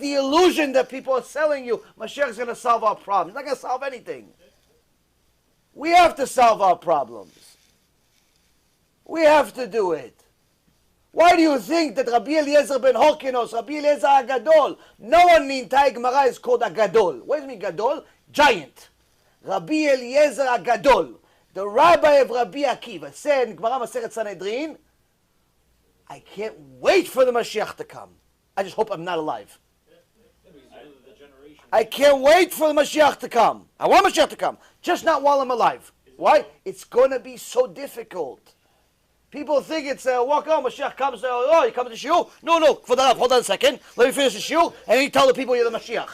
the illusion that people are selling you. Mashiach is going to solve our problems. It's not going to solve anything. We have to solve our problems. We have to do it. Why do you think that Rabbi Eliezer ben Horkinos, Rabbi Eliezer Agadol, no one in the entire Gemara is called Agadol? What does it mean Gadol? Giant. Rabbi Eliezer Agadol, the rabbi of Rabbi Akiva, said in Gemara Masechet Sanhedrin, I can't wait for the Mashiach to come. I just hope I'm not alive. I can't wait for the Mashiach to come. I want Mashiach to come, just not while I'm alive. Why? It's going to be so difficult. People think it's walk on, Mashiach comes, oh, you come to the shiur? No, hold on a second. Let me finish the shiur, and then you tell the people you're the Mashiach.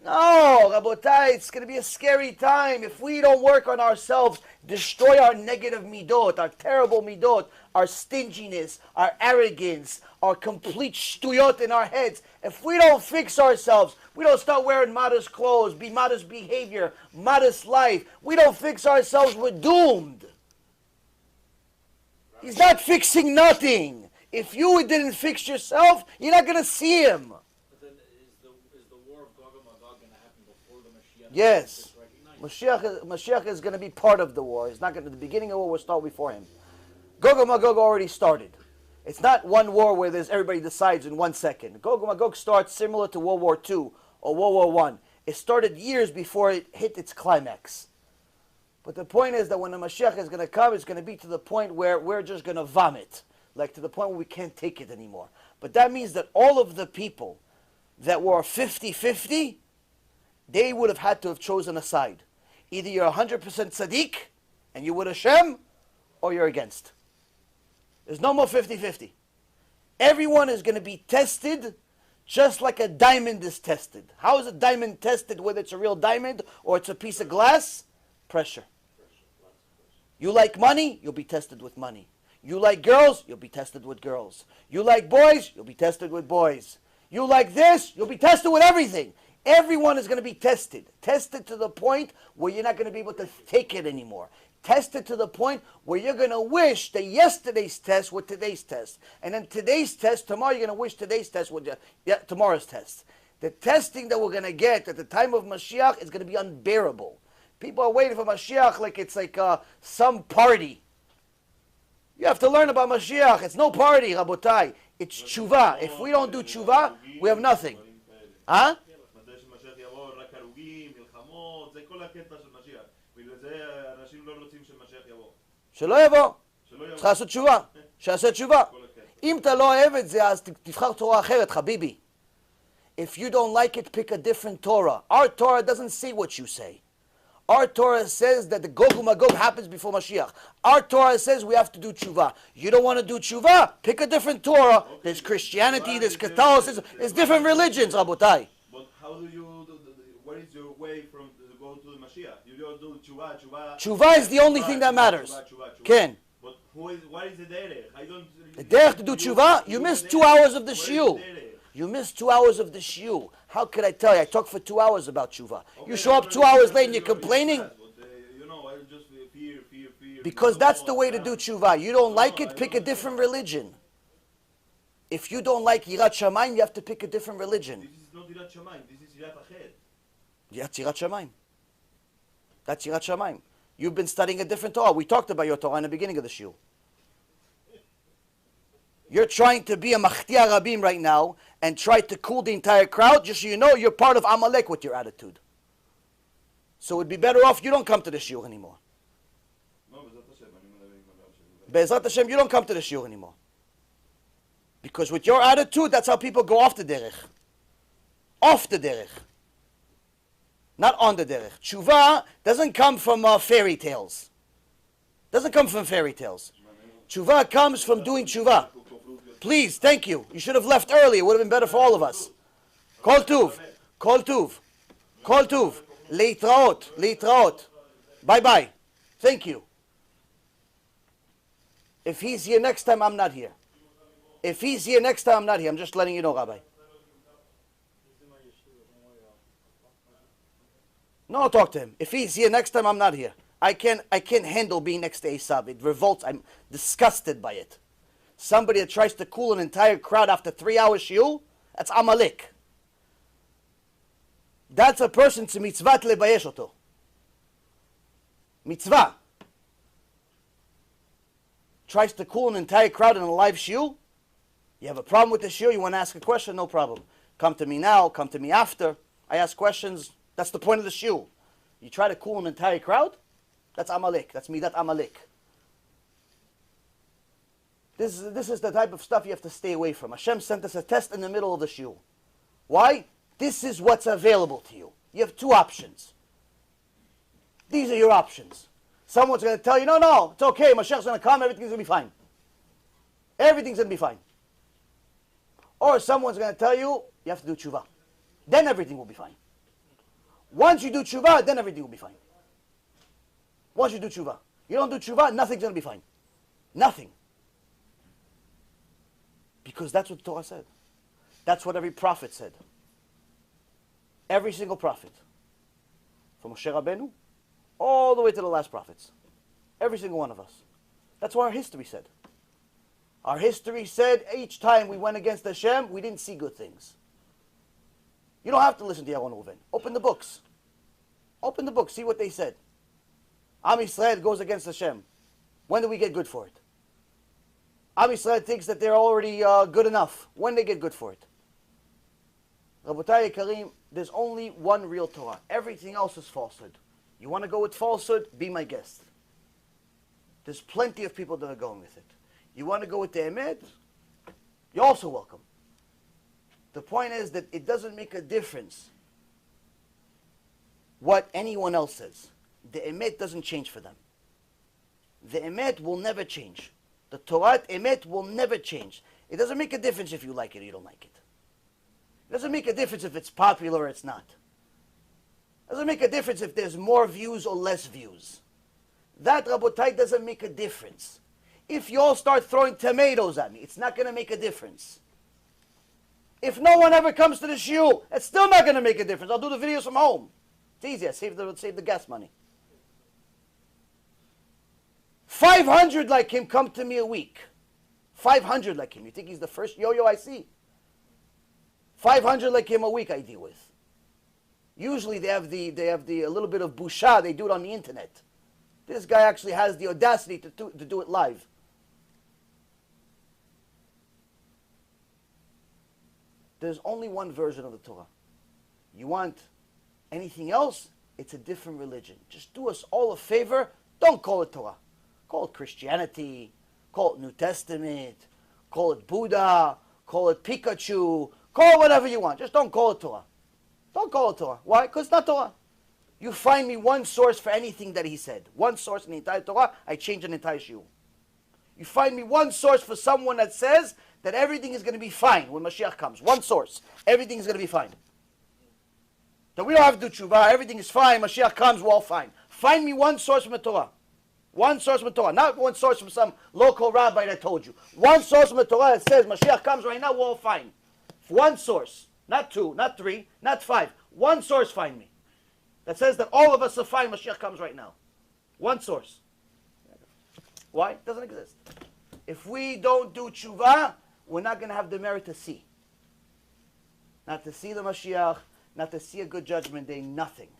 No, Rabotai, it's going to be a scary time. If we don't work on ourselves, destroy our negative midot, our terrible midot, our stinginess, our arrogance, our complete shtuyot in our heads. If we don't fix ourselves, we don't start wearing modest clothes, be modest behavior, modest life, we don't fix ourselves, we're doomed. He's not fixing nothing. If you didn't fix yourself, you're not going to see him. But then is the war of Gog and Magog going to happen before the Mashiach? Yes. Mashiach is going to be part of the war. It's not going to, the beginning of the war will start before him. Gog and Magog already started. It's not one war where everybody decides in 1 second. Gog and Magog starts similar to World War II or World War I. It started years before it hit its climax. But the point is that when the Mashiach is going to come, it's going to be to the point where we're just going to vomit. Like to the point where we can't take it anymore. But that means that all of the people that were 50-50, they would have had to have chosen a side. Either you're 100% tzaddik, and you're with Hashem, or you're against. There's no more 50-50. Everyone is going to be tested just like a diamond is tested. How is a diamond tested, whether it's a real diamond or it's a piece of glass? Pressure. You like money, you'll be tested with money. You like girls, you'll be tested with girls. You like boys, you'll be tested with boys. You like this, you'll be tested with everything. Everyone is going to be tested. Tested to the point where you're not going to be able to take it anymore. Tested to the point where you're going to wish that yesterday's test was today's test. And then today's test, tomorrow you're going to wish today's test was tomorrow's test. The testing that we're going to get at the time of Mashiach is going to be unbearable. People are waiting for Mashiach like it's like some party. You have to learn about Mashiach. It's no party, Rabotai. It's tshuva. If we don't do tshuva, we have nothing. Huh? שלא יבוא. צריך לעשות תשובה. שיעשה תשובה. אם אתה לא אוהב את זה, אז תבחר תורה אחרת, חביבי. If you don't like it, pick a different Torah. Our Torah doesn't say what you say. Our Torah says that the Gog uMagog happens before Mashiach. Our Torah says we have to do tshuva. You don't want to do tshuva? Pick a different Torah. There's Christianity, there's Catholicism, there's different religions, Rabotai. But how do you, what is your way from to go to the Mashiach? You don't do tshuva. Tshuva is the only thing that matters. Ken. But what is the derech? I don't. The derech to do tshuva? You missed 2 hours of the shiur. You missed 2 hours of the shiur. How could I tell you? I talked for 2 hours about tshuva. You show up 2 hours late and you're complaining? Because that's the way to do tshuva. You don't like it, pick a different religion. If you don't like Yirat Shamayim, you have to pick a different religion. This is not Yirat Shamayim. This is Yirat Ached. That's Yirat Shamayim. That's Yirat Shamayim. You've been studying a different Torah. We talked about your Torah in the beginning of the shiur. You're trying to be a Machtia Rabim right now and try to cool the entire crowd. Just so you know, you're part of Amalek with your attitude. So it would be better off you don't come to the shiur anymore. Be'ezrat Hashem, you don't come to the shiur anymore. Because with your attitude, that's how people go off the derech. Off the derech. Not on the derech. Tshuva doesn't come from fairy tales. Doesn't come from fairy tales. Tshuva comes from doing tshuva. Please, thank you. You should have left early. It would have been better for all of us. Kol tuv. Kol tuv. Kol tuv. Leitraot. Leitraot. Bye-bye. Thank you. If he's here next time, I'm not here. If he's here next time, I'm not here. I'm just letting you know, Rabbi. No, talk to him. If he's here next time, I'm not here. I can't handle being next to Esav. It revolts. I'm disgusted by it. Somebody that tries to cool an entire crowd after 3 hours shiur, That's Amalek. That's a person to mitzvah lebayesh oto. Mitzvah. Tries to cool an entire crowd in a live shiur. You have a problem with the shiur, you want to ask a question, no problem. Come to me now, come to me after. I ask questions, that's the point of the shiur. You try to cool an entire crowd, that's Amalek. That's Midat Amalek. This is the type of stuff you have to stay away from. Hashem sent us a test in the middle of the shiur. Why? This is what's available to you. You have two options. These are your options. Someone's going to tell you, no, it's okay, Mashiach's going to come, everything's going to be fine. Everything's going to be fine. Or someone's going to tell you, you have to do tshuva. Then everything will be fine. Once you do tshuva, then everything will be fine. Once you do tshuva. You don't do tshuva, nothing's going to be fine. Nothing. Because that's what the Torah said. That's what every prophet said. Every single prophet. From Moshe Rabbeinu, all the way to the last prophets. Every single one of us. That's what our history said. Our history said each time we went against Hashem, we didn't see good things. You don't have to listen to Yaron and Reuven. Open the books. Open the books, see what they said. Am Yisrael goes against Hashem. When do we get good for it? Am Yisrael thinks that they're already good enough. When they get good for it? Rabotai Karim, there's only one real Torah. Everything else is falsehood. You want to go with falsehood? Be my guest. There's plenty of people that are going with it. You want to go with the Emet? You're also welcome. The point is that it doesn't make a difference what anyone else says. The Emet doesn't change for them. The Emet will never change. The Torah Emet will never change. It doesn't make a difference if you like it or you don't like it. It doesn't make a difference if it's popular or it's not. It doesn't make a difference if there's more views or less views. That, Rabotai, doesn't make a difference. If you all start throwing tomatoes at me, it's not going to make a difference. If no one ever comes to the shiur, it's still not going to make a difference. I'll do the videos from home. It's easier. Save the gas money. 500 like him come to me a week. 500 like him. You think he's the first yo-yo I see? 500 like him a week I deal with. Usually they have the a little bit of busha. They do it on the internet. This guy actually has the audacity to do it live. There's only one version of the Torah. You want anything else? It's a different religion. Just do us all a favor. Don't call it Torah. Call it Christianity. Call it New Testament. Call it Buddha. Call it Pikachu. Call it whatever you want. Just don't call it Torah. Don't call it Torah. Why? Because it's not Torah. You find me one source for anything that he said. One source in the entire Torah, I change an entire shiur. You find me one source for someone that says that everything is going to be fine when Mashiach comes. One source. Everything is going to be fine. That we don't have to do tshuva. Everything is fine. Mashiach comes, we're all fine. Find me one source from the Torah. One source from the Torah. Not one source from some local rabbi that told you. One source from the Torah that says Mashiach comes right now, we're all fine. One source. Not two, not three, not five. One source find me. That says that all of us are fine, Mashiach comes right now. One source. Why? It doesn't exist. If we don't do tshuva, we're not going to have the merit to see. Not to see the Mashiach, not to see a good judgment day, nothing.